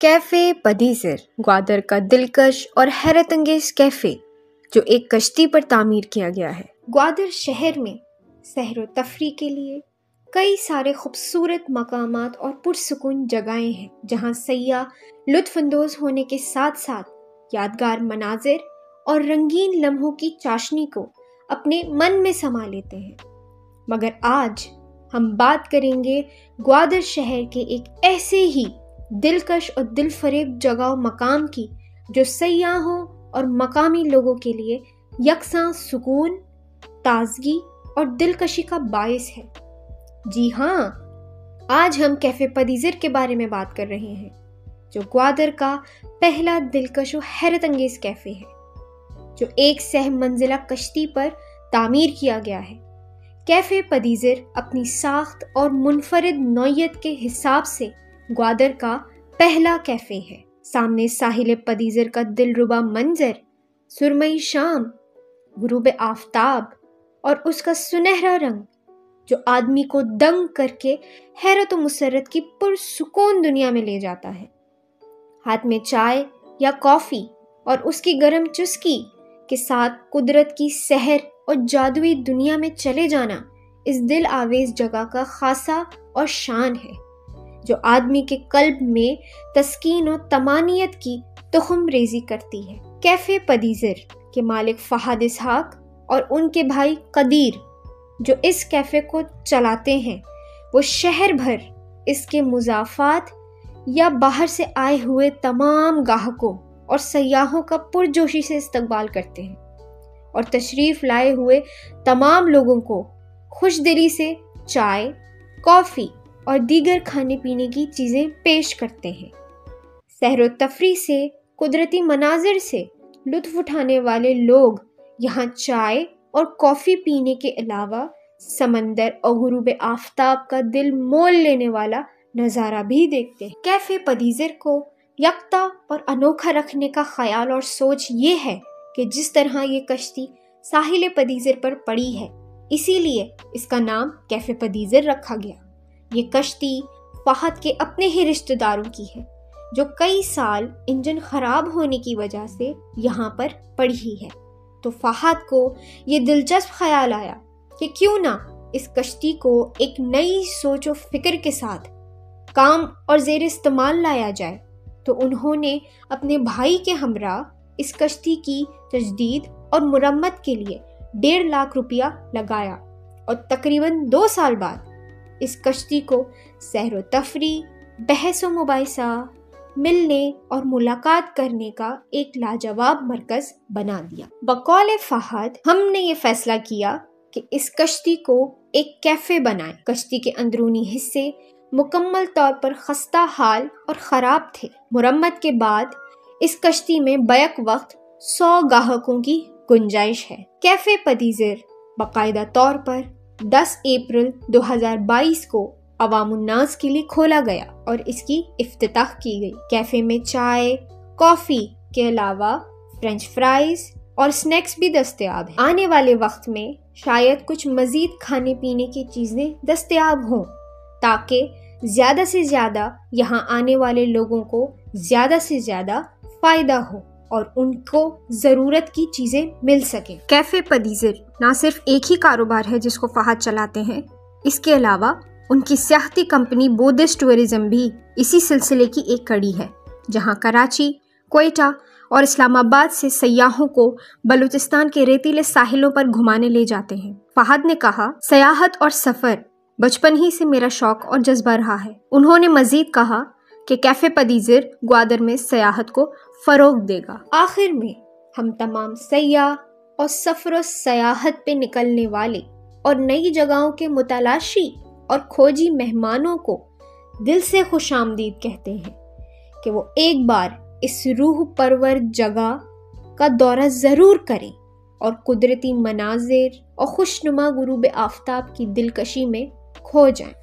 Cafe پدیزر Gwadar کا دلکش اور حیرت انگیز کیفے جو ایک کشتی پر تعمیر کیا گیا ہے۔ گوادر شہر میں سیر و تفریح کے لیے کئی سارے خوبصورت مقامات اور پرسکون جگہیں ہیں جہاں سیاح لطف اندوز ہونے کے ساتھ ساتھ یادگار مناظر اور رنگین لمحوں کی چاشنی کو اپنے من میں سما لیتے ہیں۔ مگر آج ہم بات کریں گے گوادر شہر کے ایک ایسے ہی دلکش اور دل فریب جگہ و مقام کی جو سیاحوں اور مقامی لوگوں کے لیے یکساں سکون، تازگی اور دلکشی کا باعث ہے۔ جی ہاں، آج ہم کیفے پدیزر کے بارے میں بات کر رہے ہیں جو گوادر کا پہلا دلکش و حیرت انگیز کیفے ہے جو ایک سہ منزلہ کشتی پر تعمیر کیا گیا ہے۔ کیفے پدیزر اپنی ساخت اور منفرد نوعیت کے حساب سے گوادر کا پہلا کیفے ہے۔ سامنے ساحل پدیزر کا دلربا منظر، سرمئی شام، غروب آفتاب اور اس کا سنہرا رنگ جو آدمی کو دنگ کر کے حیرت و مسرت کی پرسکون دنیا میں لے جاتا ہے۔ ہاتھ میں چائے یا کافی اور اس کی گرم چسکی کے ساتھ قدرت کی سحر اور جادوئی دنیا میں چلے جانا اس دل آویز جگہ کا خاصہ اور شان ہے جو آدمی کے قلب میں تسکین و طمانینت کی تخم ریزی کرتی ہے۔ کیفے پدیزر کے مالک فہد اسحاق اور ان کے بھائی قدیر جو اس کیفے کو چلاتے ہیں، وہ شہر بھر اس کے مضافات یا باہر سے آئے ہوئے تمام گاہکوں اور سیاحوں کا پرجوشی سے استقبال کرتے ہیں اور تشریف لائے ہوئے تمام لوگوں کو خوش دلی سے چائے، کافی اور دیگر کھانے پینے کی چیزیں پیش کرتے ہیں۔ سیر و تفریح سے، قدرتی مناظر سے لطف اٹھانے والے لوگ یہاں چائے اور کافی پینے کے علاوہ سمندر اور غروب آفتاب کا دل مول لینے والا نظارہ بھی دیکھتے ہیں۔ کیفے پدیزر کو یکتا اور انوکھا رکھنے کا خیال اور سوچ یہ ہے کہ جس طرح یہ کشتی ساحل پدیزر پر پڑی ہے، اسی لیے اس کا نام کیفے پدیزر رکھا گیا۔ یہ کشتی فہد کے اپنے ہی رشتہ داروں کی ہے جو کئی سال انجن خراب ہونے کی وجہ سے یہاں پر پڑی ہے، تو فہد کو یہ دلچسپ خیال آیا کہ کیوں نہ اس کشتی کو ایک نئی سوچ و فکر کے ساتھ کام اور زیر استعمال لایا جائے، تو انہوں نے اپنے بھائی کے ہمراہ اس کشتی کی تجدید اور مرمت کے لیے 1.5 لاکھ روپیہ لگایا اور تقریباً 2 سال بعد اس کشتی کو سیر و تفریح، بحث و مباحثہ، ملنے اور ملاقات کرنے کا ایک لاجواب مرکز بنا دیا۔ بقول فہد، ہم نے یہ فیصلہ کیا کہ اس کشتی کو ایک کیفے بنائیں۔ کشتی کے اندرونی حصے مکمل طور پر خستہ حال اور خراب تھے۔ مرمت کے بعد اس کشتی میں بیک وقت 100 گاہکوں کی گنجائش ہے۔ کیفے پدیزر باقاعدہ طور پر 10 اپریل 2022 کو عوام الناس کے لیے کھولا گیا اور اس کی افتتاح کی گئی۔ کیفے میں چائے، کافی کے علاوہ فرینچ فرائز اور سنیکس بھی دستیاب ہیں۔ آنے والے وقت میں شاید کچھ مزید کھانے پینے کی چیزیں دستیاب ہوں تاکہ زیادہ سے زیادہ یہاں آنے والے لوگوں کو زیادہ سے زیادہ فائدہ ہو اور ان کو ضرورت کی چیزیں مل سکیں۔ کیفے پدیزر نہ صرف ایک ہی کاروبار ہے جس کو فہد چلاتے ہیں، اس کے علاوہ ان کی سیاحتی کمپنی بودھسٹ ٹورزم بھی اسی سلسلے کی ایک کڑی ہے، جہاں کراچی، کوئٹہ اور اسلام آباد سے سیاحوں کو بلوچستان کے ریتیلے ساحلوں پر گھمانے لے جاتے ہیں۔ فہد نے کہا، سیاحت اور سفر بچپن ہی سے میرا شوق اور جذبہ رہا ہے۔ انہوں نے مزید کہا کہ کیفے پدیزر گوادر میں سیاحت کو فروغ دے گا۔ آخر میں ہم تمام سیاح اور سفر و سیاحت پہ نکلنے والے اور نئی جگہوں کے متلاشی اور کھوجی مہمانوں کو دل سے خوش آمدید کہتے ہیں کہ وہ ایک بار اس روح پرور جگہ کا دورہ ضرور کریں اور قدرتی مناظر اور خوشنما غروب آفتاب کی دلکشی میں کھو جائیں۔